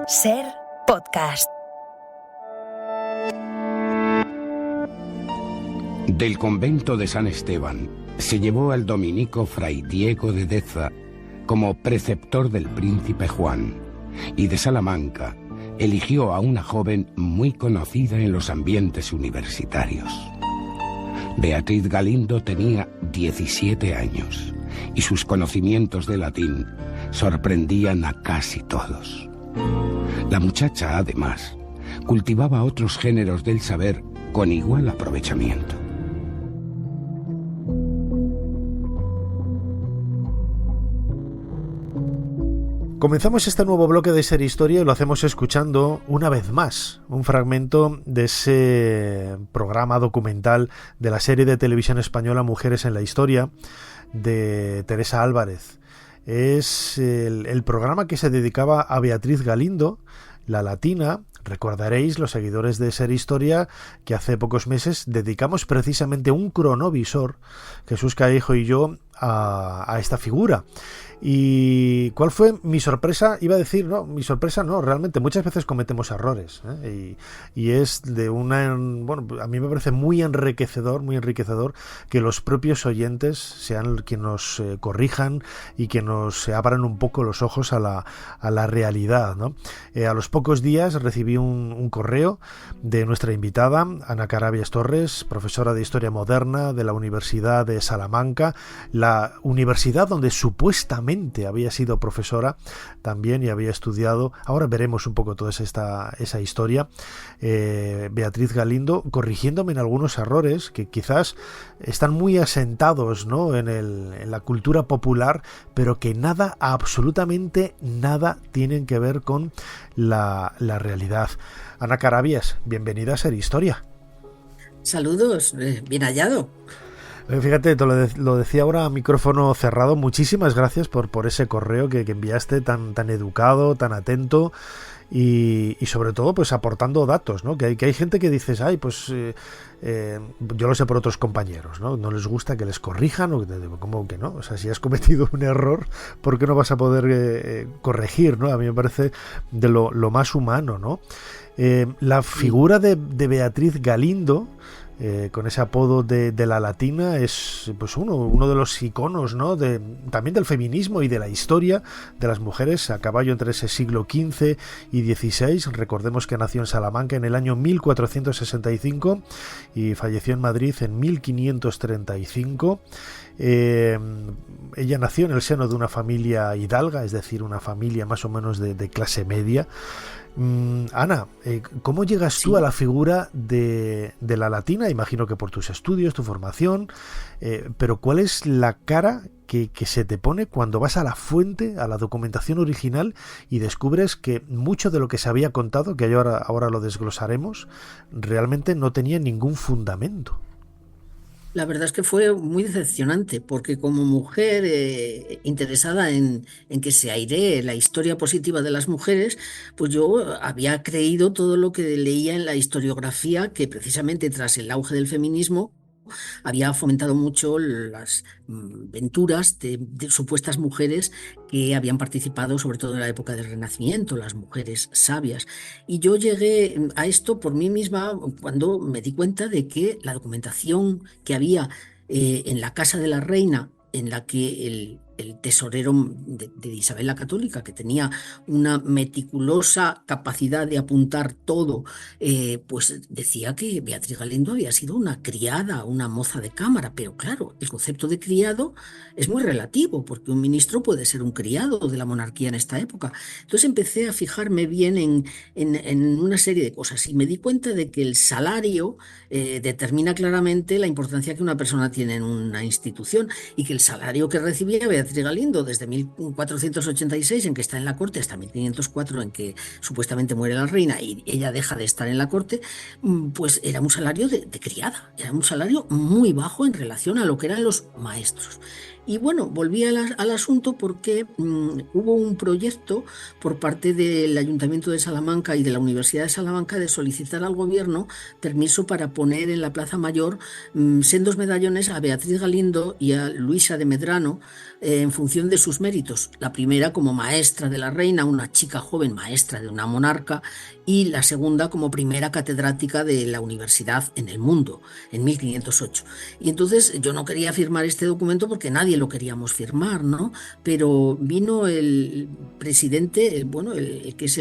Ser podcast. Del convento de San Esteban se llevó al dominico Fray Diego de Deza como preceptor del príncipe Juan, y de Salamanca eligió a una joven muy conocida en los ambientes universitarios. Beatriz Galindo tenía 17 años y sus conocimientos de latín sorprendían a casi todos. La muchacha, además, cultivaba otros géneros del saber con igual aprovechamiento. Comenzamos este nuevo bloque de Ser Historia y lo hacemos escuchando una vez más un fragmento de ese programa documental de la serie de televisión española Mujeres en la Historia de Teresa Álvarez. Es el programa que se dedicaba a Beatriz Galindo, la latina. Recordaréis, los seguidores de Ser Historia, que hace pocos meses dedicamos precisamente un cronovisor, Jesús Callejo y yo, a esta figura. ¿Y cuál fue mi sorpresa? Iba a decir, no, mi sorpresa no, realmente muchas veces cometemos errores, y es de bueno, a mí me parece muy enriquecedor que los propios oyentes sean quienes nos corrijan y que nos abran un poco los ojos a la realidad, ¿no? A los pocos días recibí un correo de nuestra invitada, Ana Carabias Torres, profesora de Historia Moderna de la Universidad de Salamanca, la universidad donde supuestamente había sido profesora también y había estudiado. Ahora veremos un poco toda esa historia. Beatriz Galindo, corrigiéndome en algunos errores que quizás están muy asentados, ¿no?, en la cultura popular, pero que absolutamente nada tienen que ver con la realidad. Ana Carabias, bienvenida a Ser Historia. Saludos, bien hallado. Fíjate, te lo decía ahora a micrófono cerrado. Muchísimas gracias por ese correo que enviaste tan educado, tan atento y sobre todo pues aportando datos, ¿no? Que hay gente que dices, yo lo sé por otros compañeros, ¿no? No les gusta que les corrijan, o ¿cómo que no? O sea, si has cometido un error, ¿por qué no vas a poder corregir, ¿no? A mí me parece de lo más humano, ¿no? La figura de Beatriz Galindo, con ese apodo de la latina, es pues uno de los iconos, ¿no?, también del feminismo y de la historia de las mujeres a caballo entre ese siglo XV y XVI. Recordemos que nació en Salamanca en el año 1465 y falleció en Madrid en 1535. Ella nació en el seno de una familia hidalga, es decir, una familia más o menos de clase media. Ana, ¿cómo llegas tú a la figura de la latina? Imagino que por tus estudios, tu formación, pero ¿cuál es la cara que se te pone cuando vas a la fuente, a la documentación original, y descubres que mucho de lo que se había contado, que ahora lo desglosaremos, realmente no tenía ningún fundamento? La verdad es que fue muy decepcionante, porque como mujer interesada en que se airee la historia positiva de las mujeres, pues yo había creído todo lo que leía en la historiografía, que precisamente tras el auge del feminismo había fomentado mucho las venturas de supuestas mujeres que habían participado sobre todo en la época del Renacimiento, las mujeres sabias. Y yo llegué a esto por mí misma cuando me di cuenta de que la documentación que había en la casa de la reina, en la que el tesorero de Isabel la Católica, que tenía una meticulosa capacidad de apuntar todo, pues decía que Beatriz Galindo había sido una criada, una moza de cámara. Pero claro, el concepto de criado es muy relativo, porque un ministro puede ser un criado de la monarquía en esta época. Entonces empecé a fijarme bien en una serie de cosas y me di cuenta de que el salario determina claramente la importancia que una persona tiene en una institución, y que el salario que recibía Beatriz Galindo desde 1486, en que está en la corte, hasta 1504, en que supuestamente muere la reina y ella deja de estar en la corte, pues era un salario de criada, era un salario muy bajo en relación a lo que eran los maestros. Y bueno, volví al asunto porque hubo un proyecto por parte del Ayuntamiento de Salamanca y de la Universidad de Salamanca de solicitar al gobierno permiso para poner en la Plaza Mayor sendos medallones a Beatriz Galindo y a Luisa de Medrano en función de sus méritos. La primera como maestra de la reina, una chica joven maestra de una monarca, y la segunda como primera catedrática de la universidad en el mundo, en 1508. Y entonces yo no quería firmar este documento porque nadie lo queríamos firmar, ¿no? Pero vino el presidente, el que es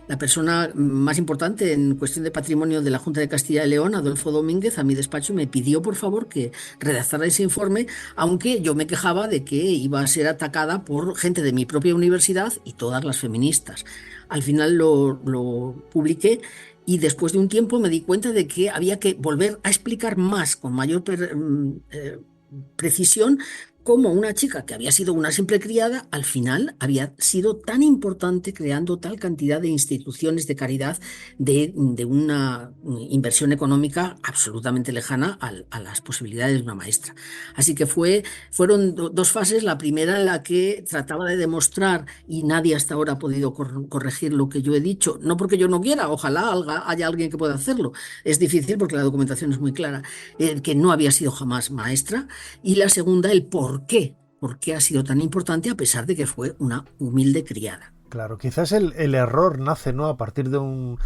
la persona más importante en cuestión de patrimonio de la Junta de Castilla y León, Adolfo Domínguez, a mi despacho y me pidió por favor que redactara ese informe, aunque yo me quejaba de que iba a ser atacada por gente de mi propia universidad y todas las feministas. Al final lo publiqué y después de un tiempo me di cuenta de que había que volver a explicar más, con mayor precisión, cómo una chica que había sido una simple criada, al final había sido tan importante creando tal cantidad de instituciones de caridad, de una inversión económica absolutamente lejana a las posibilidades de una maestra. Así que fueron dos fases. La primera en la que trataba de demostrar, y nadie hasta ahora ha podido corregir lo que yo he dicho, no porque yo no quiera, ojalá haya alguien que pueda hacerlo. Es difícil porque la documentación es muy clara, que no había sido jamás maestra. Y la segunda, el por qué ha sido tan importante a pesar de que fue una humilde criada. Claro, quizás el error nace, ¿no?, a partir de un...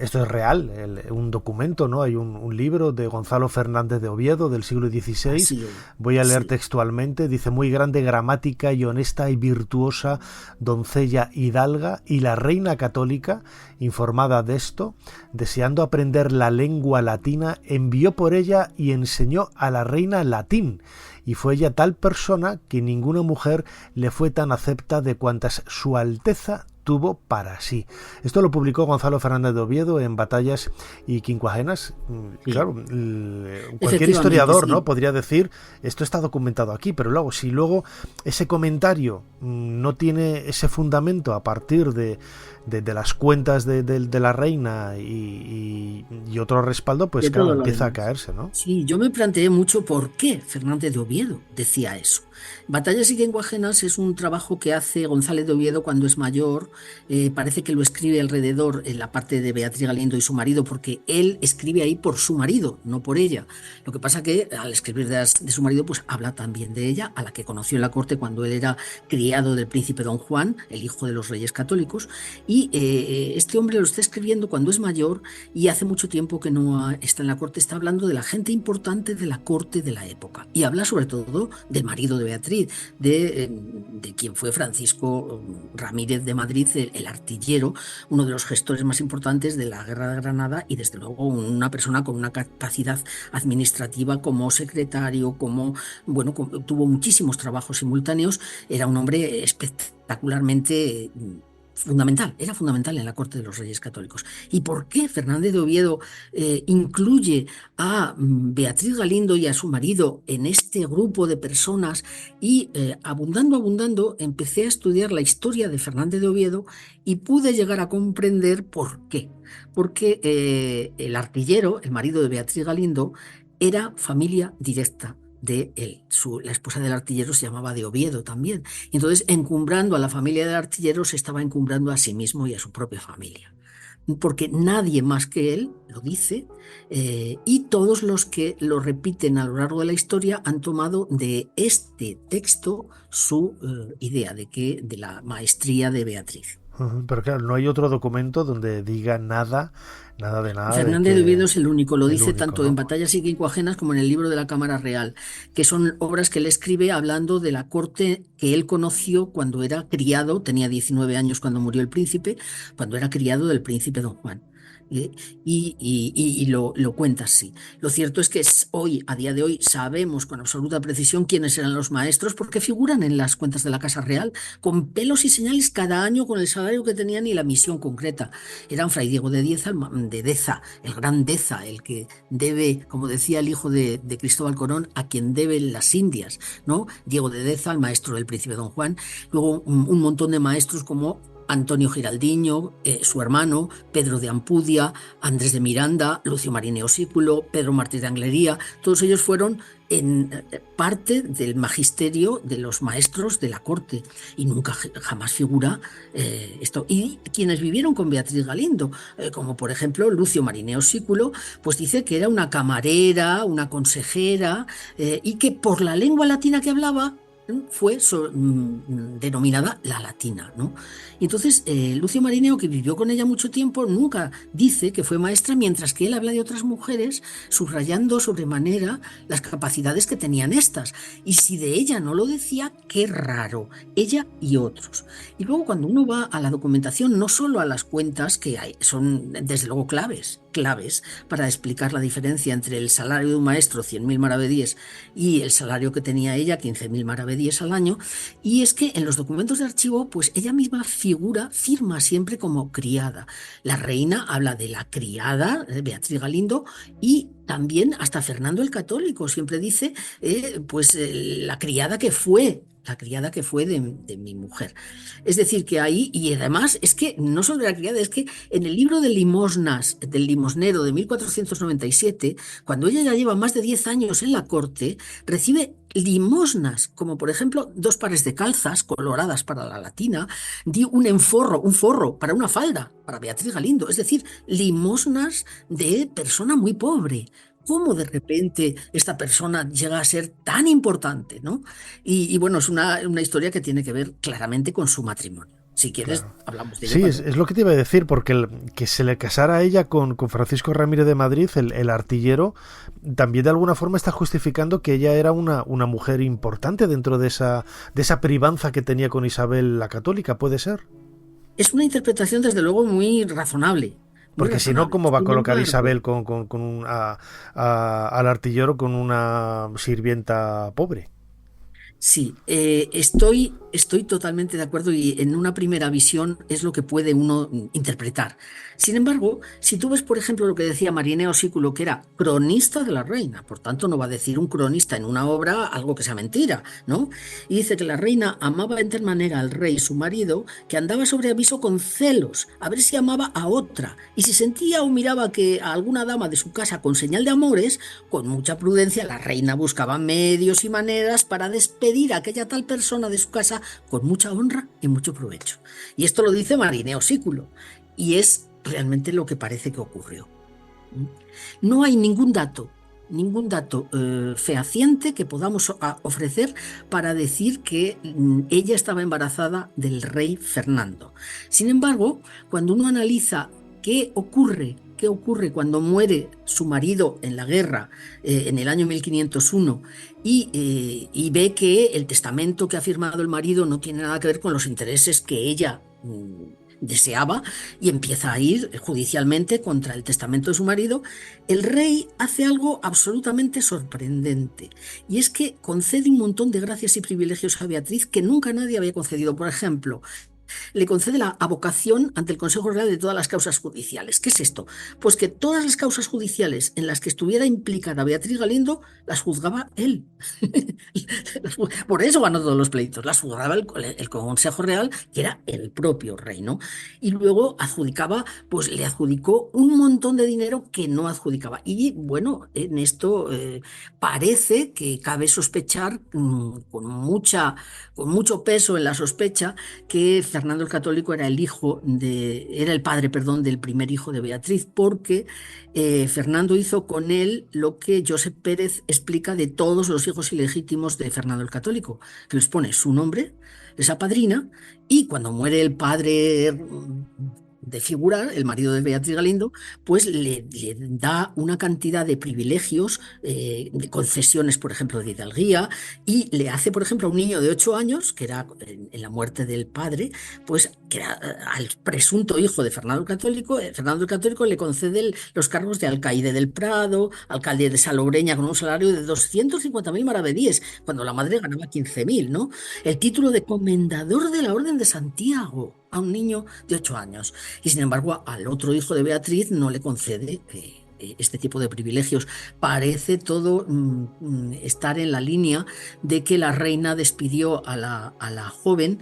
esto es real, un documento, ¿no? Hay un libro de Gonzalo Fernández de Oviedo del siglo XVI. Sí, Voy a leer sí. textualmente. Dice: muy grande, gramática y honesta y virtuosa doncella hidalga, y la reina católica, informada de esto, deseando aprender la lengua latina, envió por ella y enseñó a la reina latín. Y fue ella tal persona que ninguna mujer le fue tan acepta de cuantas su Alteza tuvo para sí. Esto lo publicó Gonzalo Fernández de Oviedo en Batallas y Quincuagenas. Sí. Claro, cualquier historiador, sí, ¿no?, podría decir, esto está documentado aquí, pero luego, si luego ese comentario no tiene ese fundamento a partir de las cuentas de la reina y otro respaldo, pues de claro, todo lo empieza a demás. caerse, ¿no? Sí, yo me planteé mucho por qué Fernández de Oviedo decía eso. Batallas y Quincuagenas es un trabajo que hace González de Oviedo cuando es mayor. Parece que lo escribe alrededor en la parte de Beatriz Galindo y su marido, porque él escribe ahí por su marido, no por ella. Lo que pasa que al escribir de su marido, pues habla también de ella, a la que conoció en la corte cuando él era criado del príncipe Don Juan, el hijo de los reyes católicos. Y este hombre lo está escribiendo cuando es mayor y hace mucho tiempo que no está en la corte. Está hablando de la gente importante de la corte de la época. Y habla sobre todo del marido de Beatriz, de quien fue Francisco Ramírez de Madrid, el artillero, uno de los gestores más importantes de la Guerra de Granada y desde luego una persona con una capacidad administrativa como secretario, tuvo muchísimos trabajos simultáneos. Era un hombre espectacularmente era fundamental en la corte de los Reyes Católicos. ¿Y por qué Fernández de Oviedo incluye a Beatriz Galindo y a su marido en este grupo de personas? Y abundando, empecé a estudiar la historia de Fernández de Oviedo y pude llegar a comprender por qué. Porque el artillero, el marido de Beatriz Galindo, era familia directa de él. La esposa del artillero se llamaba de Oviedo también. Y entonces, encumbrando a la familia del artillero, se estaba encumbrando a sí mismo y a su propia familia. Porque nadie más que él lo dice, y todos los que lo repiten a lo largo de la historia han tomado de este texto su idea de la maestría de Beatriz. Pero claro, no hay otro documento donde diga nada de nada. Fernández de Oviedo es el único, lo dice único, tanto ¿no?, en Batallas y Quincuagenas como en el libro de la Cámara Real, que son obras que él escribe hablando de la corte que él conoció cuando era criado, tenía 19 años cuando murió el príncipe, cuando era criado del príncipe Don Juan. Y lo cuenta así. Lo cierto es que a día de hoy, sabemos con absoluta precisión quiénes eran los maestros porque figuran en las cuentas de la Casa Real con pelos y señales cada año con el salario que tenían y la misión concreta. Eran Fray Diego de Deza, el gran Deza, el que debe, como decía el hijo de Cristóbal Colón, a quien deben las Indias, ¿no? Diego de Deza, el maestro del príncipe Don Juan. Luego un montón de maestros como Antonio Giraldiño, su hermano, Pedro de Ampudia, Andrés de Miranda, Lucio Marineo Sículo, Pedro Martí de Anglería, todos ellos fueron parte del magisterio de los maestros de la corte y nunca jamás figura esto. Y quienes vivieron con Beatriz Galindo, como por ejemplo Lucio Marineo Sículo, pues dice que era una camarera, una consejera y que por la lengua latina que hablaba fue denominada la latina, ¿no? Y entonces Lucio Marineo, que vivió con ella mucho tiempo, nunca dice que fue maestra, mientras que él habla de otras mujeres, subrayando sobremanera las capacidades que tenían estas. Y si de ella no lo decía, qué raro, ella y otros. Y luego cuando uno va a la documentación, no solo a las cuentas, que hay, son desde luego claves para explicar la diferencia entre el salario de un maestro, 100.000 maravedíes, y el salario que tenía ella, 15.000 maravedíes al año, y es que en los documentos de archivo, pues ella misma firma siempre como criada. La reina habla de la criada, Beatriz Galindo, y también hasta Fernando el Católico siempre dice, la criada que fue de mi mujer. Es decir, que ahí, y además es que no solo de la criada, es que en el libro de limosnas del limosnero de 1497, cuando ella ya lleva más de 10 años en la corte, recibe limosnas, como por ejemplo 2 pares de calzas coloradas para la latina, un forro para una falda, para Beatriz Galindo, es decir, limosnas de persona muy pobre. ¿Cómo de repente esta persona llega a ser tan importante, ¿no? Y bueno, es una historia que tiene que ver claramente con su matrimonio. Si quieres, Claro. hablamos de ello. Sí, es lo que te iba a decir, porque que se le casara a ella con Francisco Ramírez de Madrid, el artillero, también de alguna forma está justificando que ella era una mujer importante dentro de esa privanza que tenía con Isabel la Católica, ¿puede ser? Es una interpretación, desde luego, muy razonable. Porque si no, ¿cómo va a colocar Isabel al artillero con una sirvienta pobre? Sí, estoy totalmente de acuerdo y en una primera visión es lo que puede uno interpretar. Sin embargo, si tú ves, por ejemplo, lo que decía Marineo Sículo, que era cronista de la reina, por tanto no va a decir un cronista en una obra algo que sea mentira, ¿no? Y dice que la reina amaba en tal manera al rey, su marido, que andaba sobre aviso con celos, a ver si amaba a otra, y si sentía o miraba que a alguna dama de su casa con señal de amores, con mucha prudencia la reina buscaba medios y maneras para despedir a aquella tal persona de su casa con mucha honra y mucho provecho. Y esto lo dice Marineo Sículo, y es realmente lo que parece que ocurrió. No hay ningún dato fehaciente que podamos ofrecer para decir que ella estaba embarazada del rey Fernando. Sin embargo, cuando uno analiza qué ocurre cuando muere su marido en la guerra en el año 1501 y ve que el testamento que ha firmado el marido no tiene nada que ver con los intereses que ella deseaba, y empieza a ir judicialmente contra el testamento de su marido, el rey hace algo absolutamente sorprendente, y es que concede un montón de gracias y privilegios a Beatriz que nunca nadie había concedido. Por ejemplo, le concede la avocación ante el Consejo Real de todas las causas judiciales. ¿Qué es esto? Pues que todas las causas judiciales en las que estuviera implicada Beatriz Galindo las juzgaba él. Por eso ganó todos los pleitos. Las juzgaba el Consejo Real, que era el propio rey, ¿no? Y luego le adjudicó un montón de dinero que no adjudicaba. Y bueno, en esto parece que cabe sospechar con mucho peso en la sospecha que Fernando el Católico era el padre, perdón, del primer hijo de Beatriz, porque Fernando hizo con él lo que Josep Pérez explica de todos los hijos ilegítimos de Fernando el Católico, que les pone su nombre, les apadrina, y cuando muere el padre de figurar, el marido de Beatriz Galindo, pues le da una cantidad de privilegios, de concesiones, por ejemplo, de hidalguía, y le hace, por ejemplo, a un niño de 8 años, que era en la muerte del padre, pues que era al presunto hijo de Fernando el Católico le concede los cargos de alcaide del Prado, alcalde de Salobreña con un salario de 250.000 maravedíes, cuando la madre ganaba 15.000, ¿no? El título de comendador de la Orden de Santiago a un niño de 8 años. Y sin embargo, al otro hijo de Beatriz no le concede este tipo de privilegios. Parece todo estar en la línea de que la reina despidió a la joven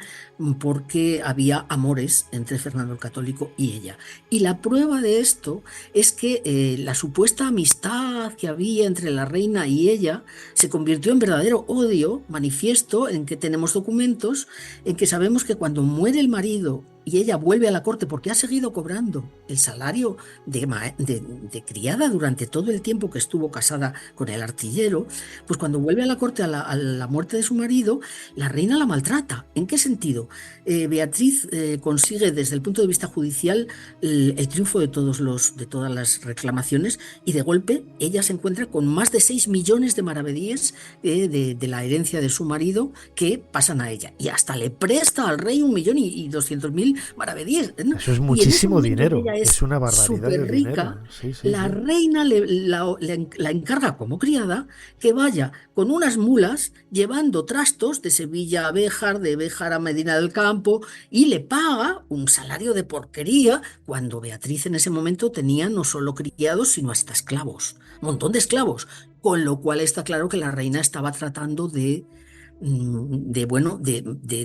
porque había amores entre Fernando el Católico y ella. Y la prueba de esto es que la supuesta amistad que había entre la reina y ella se convirtió en verdadero odio manifiesto, en que tenemos documentos en que sabemos que cuando muere el marido y ella vuelve a la corte porque ha seguido cobrando el salario de criada durante todo el tiempo que estuvo casada con el artillero, pues cuando vuelve a la corte a la muerte de su marido, la reina la maltrata. ¿En qué sentido? Beatriz consigue desde el punto de vista judicial el triunfo de todas las reclamaciones, y de golpe ella se encuentra con más de 6 millones de maravedíes de la herencia de su marido que pasan a ella, y hasta le presta al rey 1.200.000 maravedíes, ¿no? Eso es muchísimo dinero, Es una barbaridad de rica. dinero. Sí, La reina la encarga como criada que vaya con unas mulas llevando trastos de Sevilla a Béjar, de Béjar a Medina del Campo, y le paga un salario de porquería, cuando Beatriz en ese momento tenía no solo criados, sino hasta esclavos, un montón de esclavos, con lo cual está claro que la reina estaba tratando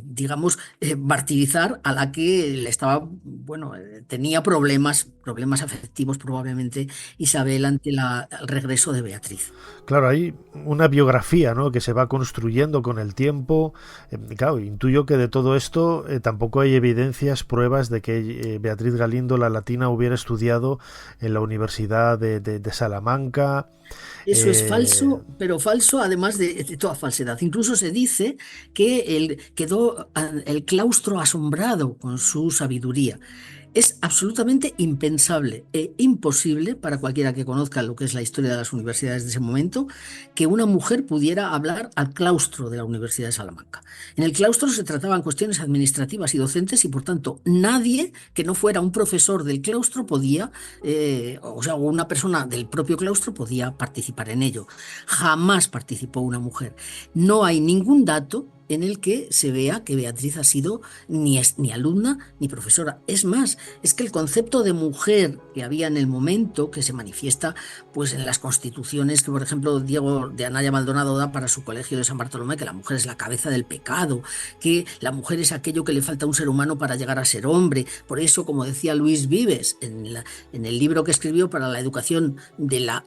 digamos, martirizar a la que le estaba, tenía problemas afectivos probablemente Isabel ante el regreso de Beatriz. Claro, hay una biografía, ¿no?, que se va construyendo con el tiempo. Claro, intuyo que de todo esto tampoco hay evidencias, pruebas de que Beatriz Galindo, la latina, hubiera estudiado en la Universidad de Salamanca. Eso es falso, pero falso además de toda falsedad. Incluso se dice que quedó el claustro asombrado con su sabiduría. Es absolutamente impensable e imposible para cualquiera que conozca lo que es la historia de las universidades de ese momento que una mujer pudiera hablar al claustro de la Universidad de Salamanca. En el claustro se trataban cuestiones administrativas y docentes, y por tanto nadie que no fuera un profesor del claustro podía, o una persona del propio claustro podía participar en ello. Jamás participó una mujer. No hay ningún dato en el que se vea que Beatriz ha sido ni alumna ni profesora. Es más, es que el concepto de mujer que había en el momento, que se manifiesta pues en las constituciones que, por ejemplo, Diego de Anaya Maldonado da para su colegio de San Bartolomé, que la mujer es la cabeza del pecado, que la mujer es aquello que le falta a un ser humano para llegar a ser hombre. Por eso, como decía Luis Vives en el libro que escribió para la educación de la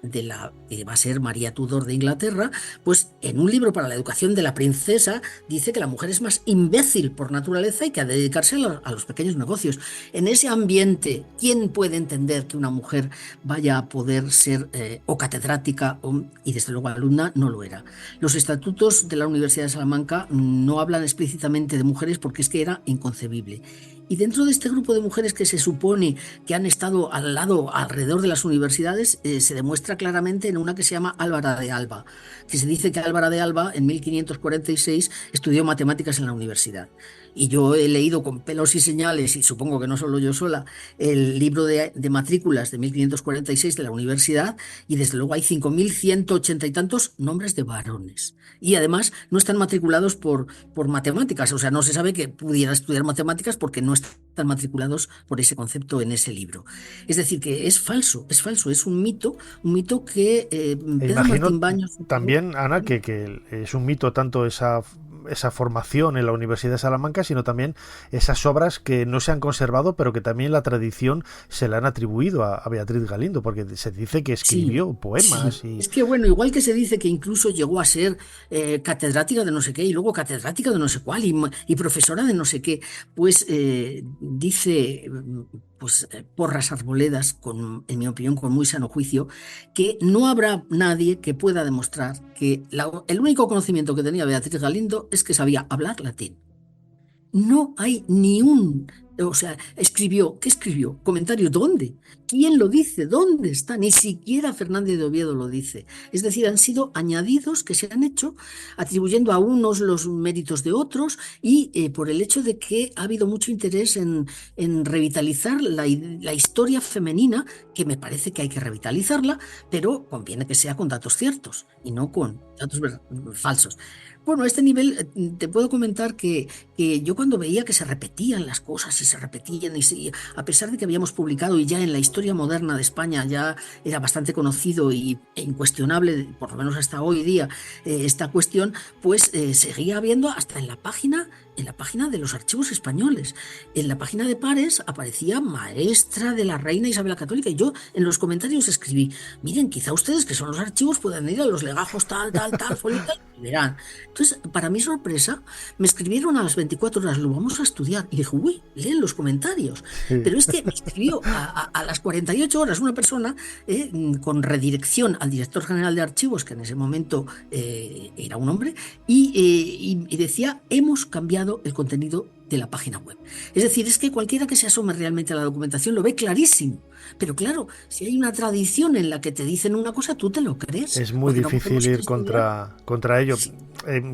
que va a ser María Tudor de Inglaterra, pues en un libro para la educación de la princesa dice que la mujer es más imbécil por naturaleza y que ha de dedicarse a los pequeños negocios. En ese ambiente, ¿quién puede entender que una mujer vaya a poder ser o catedrática y desde luego alumna? No lo era. Los estatutos de la Universidad de Salamanca no hablan explícitamente de mujeres porque es que era inconcebible. Y dentro de este grupo de mujeres que se supone que han estado alrededor de las universidades, se demuestra claramente en una que se llama Álvara de Alba, que se dice que Álvara de Alba en 1546 estudió matemáticas en la universidad. Y yo he leído con pelos y señales, y supongo que no solo yo sola, el libro de matrículas de 1546 de la universidad, y desde luego hay 5.180 y tantos nombres de varones. Y además no están matriculados por matemáticas, o sea, no se sabe que pudiera estudiar matemáticas porque no están matriculados por ese concepto en ese libro. Es decir, que es falso, es un mito que Pedro Martín Baños... También, Ana, que es un mito tanto esa formación en la Universidad de Salamanca, sino también esas obras que no se han conservado, pero que también la tradición se le han atribuido a Beatriz Galindo, porque se dice que escribió poemas. Sí. Es que, igual que se dice que incluso llegó a ser catedrática de no sé qué, y luego catedrática de no sé cuál, y profesora de no sé qué, pues dice... Porras Arboledas, en mi opinión con muy sano juicio, que no habrá nadie que pueda demostrar que el único conocimiento que tenía Beatriz Galindo es que sabía hablar latín. No hay ni un... O sea, ¿qué escribió? ¿Comentario? ¿Dónde? ¿Quién lo dice? ¿Dónde está? Ni siquiera Fernández de Oviedo lo dice. Es decir, han sido añadidos que se han hecho atribuyendo a unos los méritos de otros, y por el hecho de que ha habido mucho interés en revitalizar la historia femenina, que me parece que hay que revitalizarla, pero conviene que sea con datos ciertos y no con datos falsos. Bueno, a este nivel te puedo comentar que yo cuando veía que se repetían las cosas y se repetían, a pesar de que habíamos publicado y ya en la historia moderna de España ya era bastante conocido e incuestionable, por lo menos hasta hoy día, esta cuestión, pues seguía habiendo hasta en la página de los archivos españoles. En la página de Pares aparecía maestra de la reina Isabel la Católica, y yo en los comentarios escribí: miren, quizá ustedes que son los archivos puedan ir a los legajos tal, y verán. Entonces, para mi sorpresa, me escribieron a las 24 horas: lo vamos a estudiar. Y dije: uy, leen los comentarios. Sí. Pero es que me escribió a las 48 horas una persona con redirección al director general de archivos, que en ese momento era un hombre, y decía: hemos cambiado el contenido de la página web. Es decir, es que cualquiera que se asome realmente a la documentación lo ve clarísimo. Pero claro, si hay una tradición en la que te dicen una cosa, tú te lo crees. Es muy difícil ir contra ello. Sí.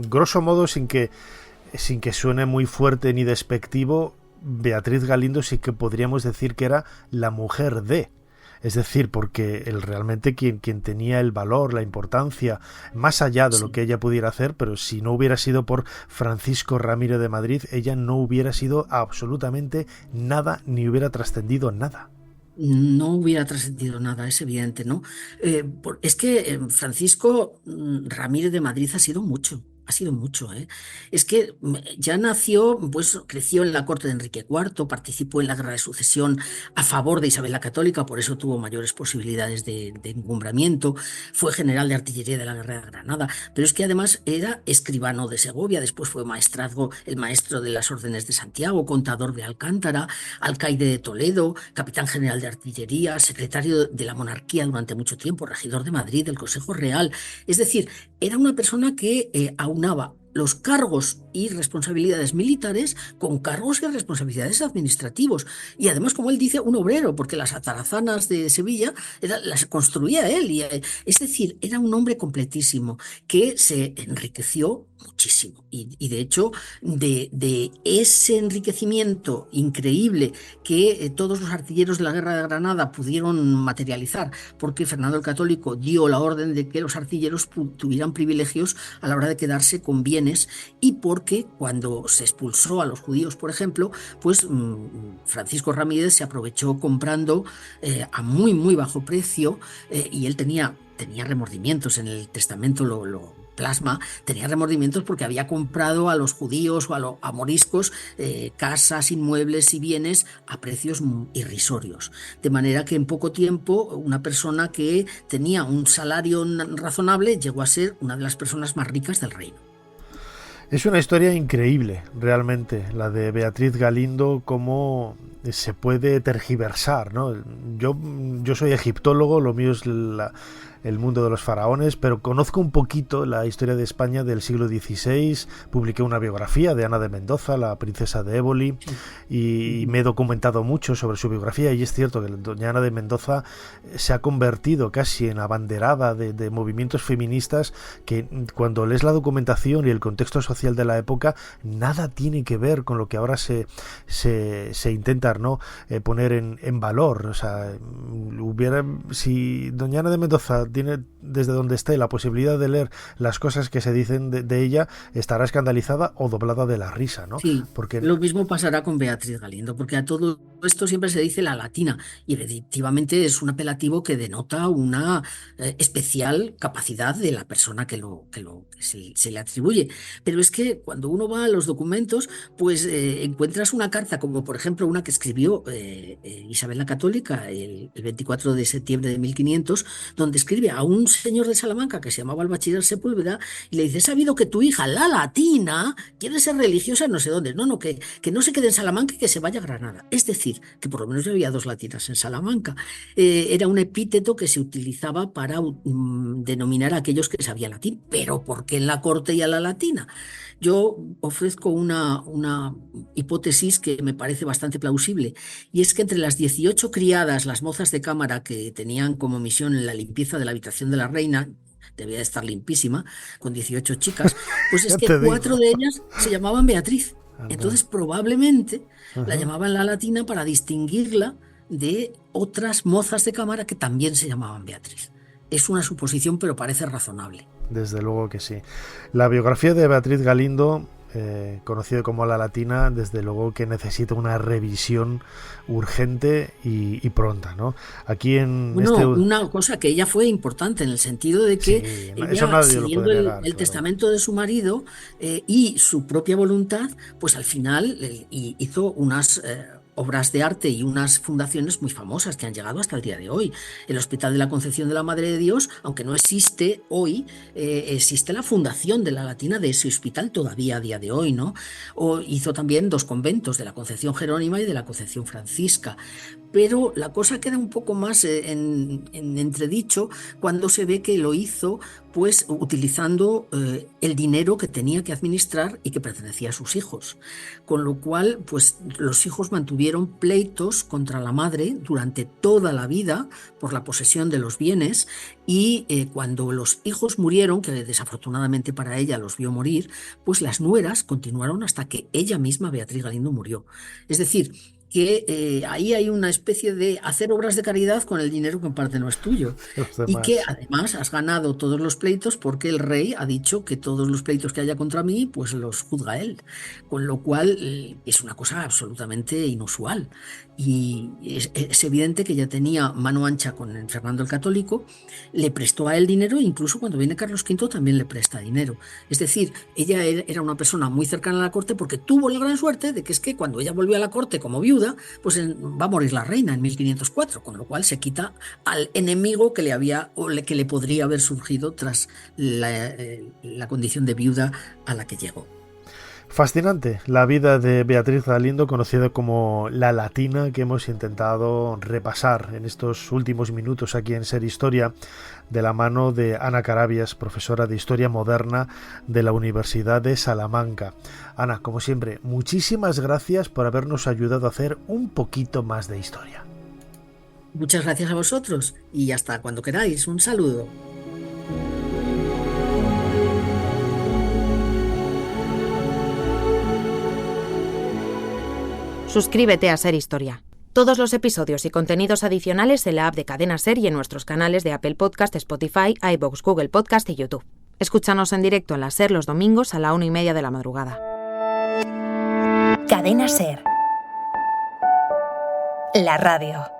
Grosso modo, sin que suene muy fuerte ni despectivo, Beatriz Galindo sí que podríamos decir que era la mujer de. Es decir, porque realmente quien tenía el valor, la importancia, más allá de lo que ella pudiera hacer, pero si no hubiera sido por Francisco Ramírez de Madrid, ella no hubiera sido absolutamente nada, ni hubiera trascendido nada. No hubiera trascendido nada, es evidente, ¿no? Es que Francisco Ramírez de Madrid ha sido mucho. Ha sido mucho, ¿eh? Es que ya nació, pues creció en la corte de Enrique IV, participó en la Guerra de Sucesión a favor de Isabel la Católica, por eso tuvo mayores posibilidades de encumbramiento, fue general de artillería de la Guerra de Granada, pero es que además era escribano de Segovia, después fue el maestro de las órdenes de Santiago, contador de Alcántara, alcaide de Toledo, capitán general de artillería, secretario de la monarquía durante mucho tiempo, regidor de Madrid, del Consejo Real. Es decir, era una persona que aunaba los cargos y responsabilidades militares con cargos y responsabilidades administrativos. Y además, como él dice, un obrero, porque las atarazanas de Sevilla las construía él. Es decir, era un hombre completísimo que se enriqueció muchísimo. Y de hecho, de ese enriquecimiento increíble que todos los artilleros de la Guerra de Granada pudieron materializar, porque Fernando el Católico dio la orden de que los artilleros tuvieran privilegios a la hora de quedarse con bienes, y porque cuando se expulsó a los judíos, por ejemplo, pues Francisco Ramírez se aprovechó comprando a muy, muy bajo precio, y él tenía remordimientos, en el testamento lo plasma, tenía remordimientos porque había comprado a los judíos o a moriscos casas, inmuebles y bienes a precios irrisorios. De manera que en poco tiempo una persona que tenía un salario razonable llegó a ser una de las personas más ricas del reino. Es una historia increíble, realmente, la de Beatriz Galindo, cómo se puede tergiversar, ¿no? Yo soy egiptólogo, lo mío es el mundo de los faraones, pero conozco un poquito la historia de España del siglo XVI, publiqué una biografía de Ana de Mendoza, la princesa de Éboli, y me he documentado mucho sobre su biografía, y es cierto que doña Ana de Mendoza se ha convertido casi en abanderada de movimientos feministas que, cuando lees la documentación y el contexto social de la época, nada tiene que ver con lo que ahora se intenta, ¿no?, poner en valor. O sea, si doña Ana de Mendoza tiene, desde donde esté, la posibilidad de leer las cosas que se dicen de ella, estará escandalizada o doblada de la risa, ¿no? Sí, porque lo mismo pasará con Beatriz Galindo, porque a todo esto siempre se dice la latina, y efectivamente es un apelativo que denota una especial capacidad de la persona que se le atribuye. Pero es que cuando uno va a los documentos, pues encuentras una carta, como por ejemplo una que escribió Isabel la Católica el 24 de septiembre de 1500, donde escribe a un señor de Salamanca que se llamaba el bachiller Sepúlveda, y le dice: he sabido que tu hija, la latina, quiere ser religiosa en no sé dónde. No, que no se quede en Salamanca y que se vaya a Granada. Es decir, que por lo menos ya había 2 latinas en Salamanca. Era un epíteto que se utilizaba para denominar a aquellos que sabían latín. Pero ¿por qué en la corte y a la latina? Yo ofrezco una hipótesis que me parece bastante plausible, y es que entre las 18 criadas, las mozas de cámara, que tenían como misión en la limpieza de la habitación de la reina, debía de estar limpísima, con 18 chicas, pues es que 4 de ellas se llamaban Beatriz. Entonces probablemente la llamaban la latina para distinguirla de otras mozas de cámara que también se llamaban Beatriz. Es una suposición, pero parece razonable. Desde luego que sí. La biografía de Beatriz Galindo conocido como La Latina, desde luego que necesita una revisión urgente y pronta, ¿no? Aquí una cosa que ella fue importante en el sentido de que ella, siguiendo el testamento de su marido y su propia voluntad, pues al final hizo unas obras de arte y unas fundaciones muy famosas que han llegado hasta el día de hoy. El Hospital de la Concepción de la Madre de Dios, aunque no existe hoy, existe la fundación de La Latina de ese hospital todavía a día de hoy, ¿no? O hizo también 2 conventos, de la Concepción Jerónima y de la Concepción Francisca. Pero la cosa queda un poco más en entredicho cuando se ve que lo hizo pues utilizando el dinero que tenía que administrar y que pertenecía a sus hijos. Con lo cual, pues los hijos mantuvieron pleitos contra la madre durante toda la vida por la posesión de los bienes y cuando los hijos murieron, que desafortunadamente para ella los vio morir, pues las nueras continuaron hasta que ella misma, Beatriz Galindo, murió. Es decir, que ahí hay una especie de hacer obras de caridad con el dinero que en parte no es tuyo y que además has ganado todos los pleitos porque el rey ha dicho que todos los pleitos que haya contra mí pues los juzga él, con lo cual es una cosa absolutamente inusual y es evidente que ella tenía mano ancha con Fernando el Católico, le prestó a él dinero e incluso cuando viene Carlos V también le presta dinero. Es decir, ella era una persona muy cercana a la corte porque tuvo la gran suerte de que es que cuando ella volvió a la corte como viuda, pues va a morir la reina en 1504, con lo cual se quita al enemigo que le podría haber surgido tras la condición de viuda a la que llegó. Fascinante la vida de Beatriz Galindo, conocida como La Latina, que hemos intentado repasar en estos últimos minutos aquí en Ser Historia, de la mano de Ana Carabias, profesora de Historia Moderna de la Universidad de Salamanca. Ana, como siempre, muchísimas gracias por habernos ayudado a hacer un poquito más de historia. Muchas gracias a vosotros y hasta cuando queráis. Un saludo. Suscríbete a Ser Historia. Todos los episodios y contenidos adicionales en la app de Cadena Ser y en nuestros canales de Apple Podcast, Spotify, iVoox, Google Podcast y YouTube. Escúchanos en directo en la Ser los domingos a la 1:30 de la madrugada. Cadena Ser. La radio.